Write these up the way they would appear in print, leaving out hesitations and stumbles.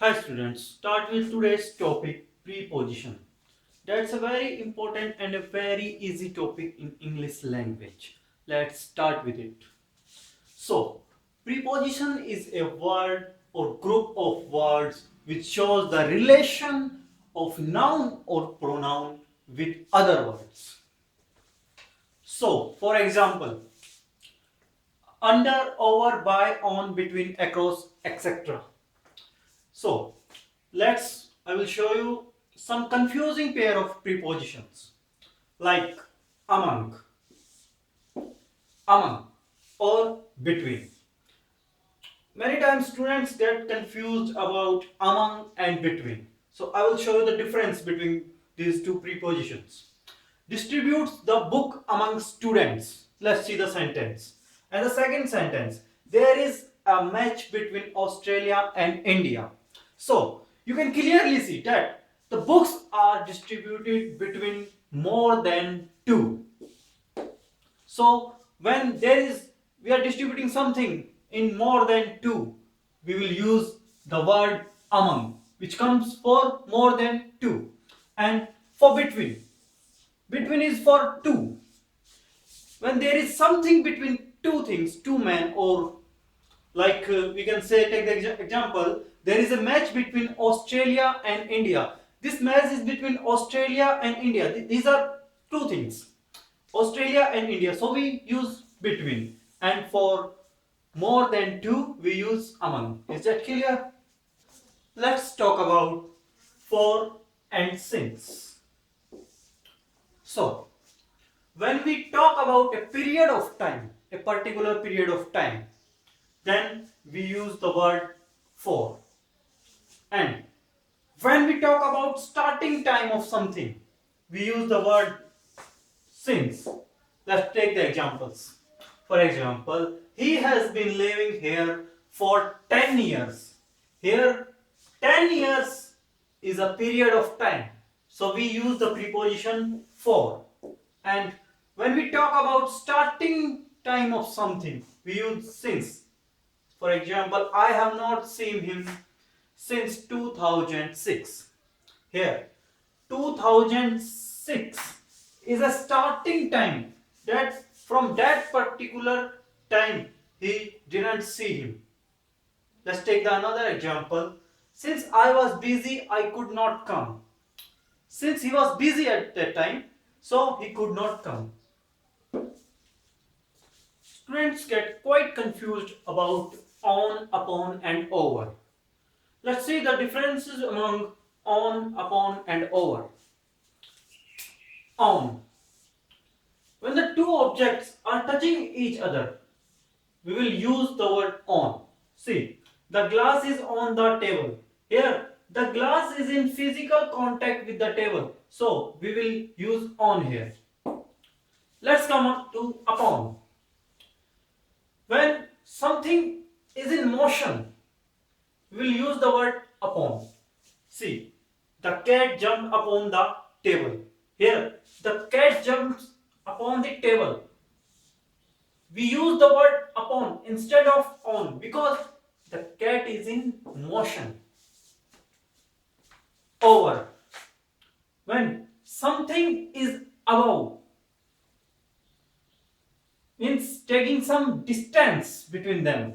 Hi students, start with today's topic preposition. That's a very important and a very easy topic in English language. Let's start with it. So, preposition is a word or group of words which shows the relation of noun or pronoun with other words. So, for example, under, over, by, on, between, across, etc. So, I will show you some confusing pair of prepositions like among, among or between. Many times students get confused about among and between. So, I will show you the difference between these two prepositions. Distributes the book among students. Let's see the sentence. And the second sentence, there is a match between Australia and India. So, you can clearly see that the books are distributed between more than two. So, when we are distributing something in more than two, we will use the word among, which comes for more than two. And for between is for two. When there is something between two things, two men, or like we can say, take the example, there is a match between Australia and India. This match is between Australia and India. These are two things, Australia and India. So we use between, and for more than two, we use among. Is that clear? Let's talk about for and since. So, when we talk about a period of time, a particular period of time, then we use the word for. And when we talk about starting time of something, we use the word since. Let's take the examples. For example, he has been living here for 10 years. Here, 10 years is a period of time. So we use the preposition for. And when we talk about starting time of something, we use since. For example, I have not seen him since 2006. Here, 2006 is a starting time. That from that particular time he didn't see him. Let's take another example. Since I was busy, I could not come. Since he was busy at that time, so he could not come. Students get quite confused about on, upon and over. Let's see the differences among on, upon and over. On. When the two objects are touching each other, we will use the word on. See, the glass is on the table. Here, the glass is in physical contact with the table. So, we will use on here. Let's come up to upon. When something is in motion, we will use the word upon. See, the cat jumped upon the table. Here, the cat jumps upon the table. We use the word upon instead of on because the cat is in motion. Over. When something is above, means taking some distance between them.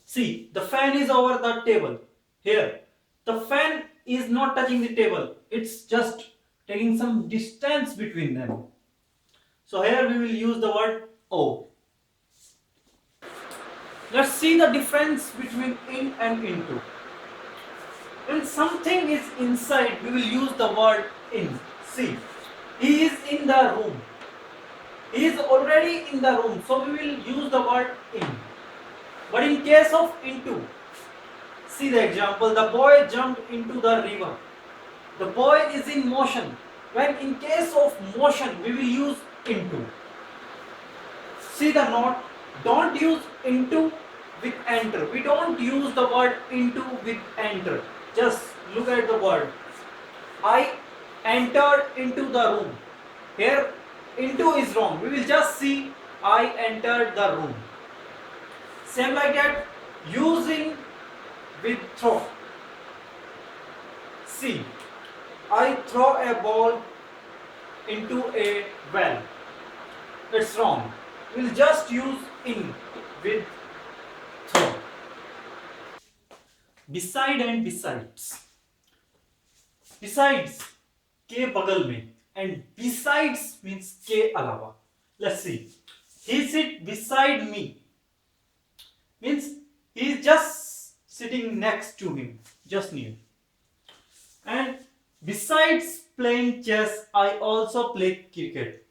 See, the fan is over the table. Here, the fan is not touching the table. It's just taking some distance between them. So here we will use the word O. Let's see the difference between in and into. When something is inside, we will use the word in. See, he is in the room. He is already in the room, so we will use the word in. But in case of into, see the example, the boy jumped into the river. The boy is in motion. When in case of motion, we will use into. See the note, don't use into with enter. We don't use the word into with enter. Just look at the word. I entered into the room. Here, into is wrong. We will just see I entered the room. Same like that, using with throw. See, I throw a ball into a well. It's wrong. We'll just use in with throw. Beside and besides. Besides के बगल में and besides means के अलावा. Let's see. He sit beside me means he is just sitting next to him, just near. And besides playing chess, I also play cricket.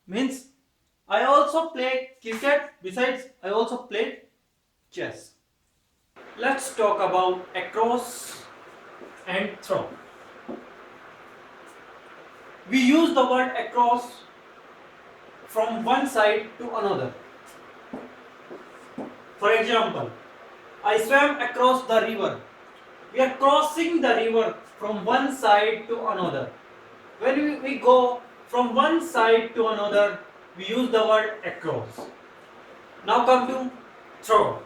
Means I also play cricket. Besides, I also play chess. Let's talk about across and throw. We use the word across from one side to another. For example, I swam across the river. We are crossing the river from one side to another. When we go from one side to another, we use the word across. Now come to through.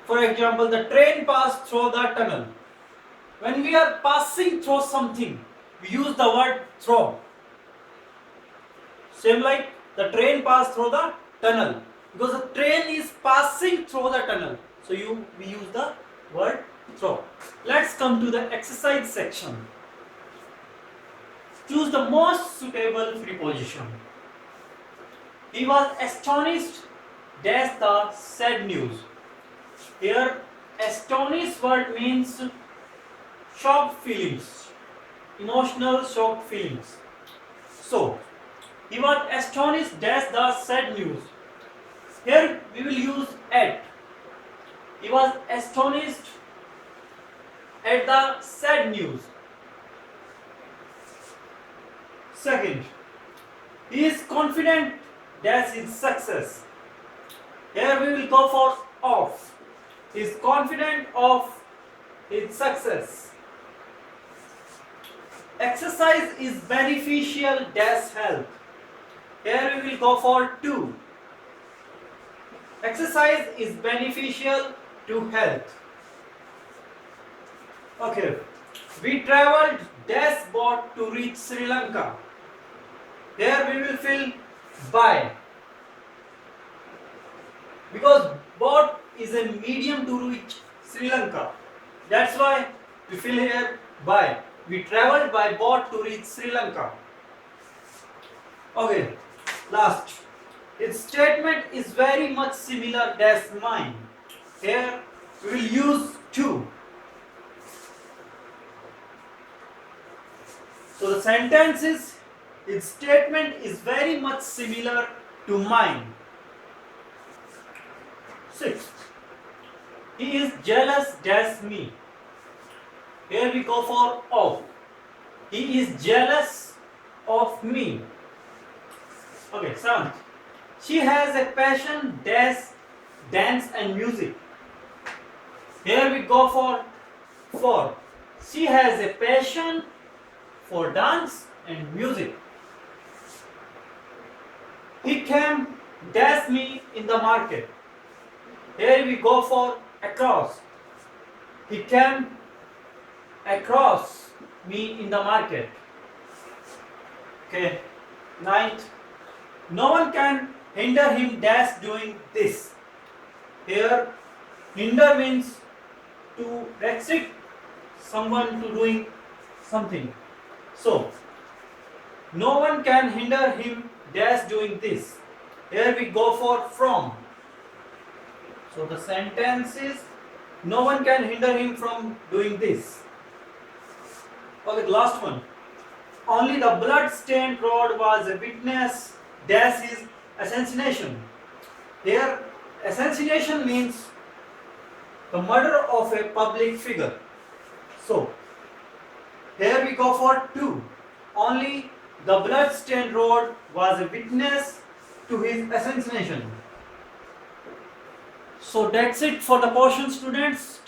For example, the train passed through the tunnel. When we are passing through something, we use the word through. Same like the train passed through the tunnel. Because the train is passing through the tunnel. So we use the word through. Let's come to the exercise section. Choose the most suitable preposition. He was astonished dash the sad news. Here astonished word means shocked feelings, emotional shocked feelings. So he was astonished dash the sad news. Here we will use at. He was astonished at the sad news. Second, he is confident dash his success. Here we will go for of. He is confident of his success. Exercise is beneficial dash health. Here we will go for to. Exercise is beneficial to health. Okay. We traveled dash boat to reach Sri Lanka. Here we will fill by. Because boat is a medium to reach Sri Lanka. That's why we fill here by. We traveled by boat to reach Sri Lanka. Okay, last. Its statement is very much similar dash mine. Here we will use to. So the sentence is, its statement is very much similar to mine. Sixth, he is jealous dash me. Here we go for of. He is jealous of me. Okay, seventh. She has a passion dash dance and music. Here we go for. She has a passion for dance and music. He came dash me in the market. Here we go for across. He came across me in the market. Okay. Ninth. No one can hinder him dash doing this. Here hinder means to restrict someone to doing something. So no one can hinder him dash doing this. Here we go for from. So the sentence is, no one can hinder him from doing this. Okay, the last one. Only the blood-stained road was a witness dash his assassination. Here assassination means the murder of a public figure. So here we go for to. Only the blood-stained road was a witness to his assassination. So that's it for the portion, students.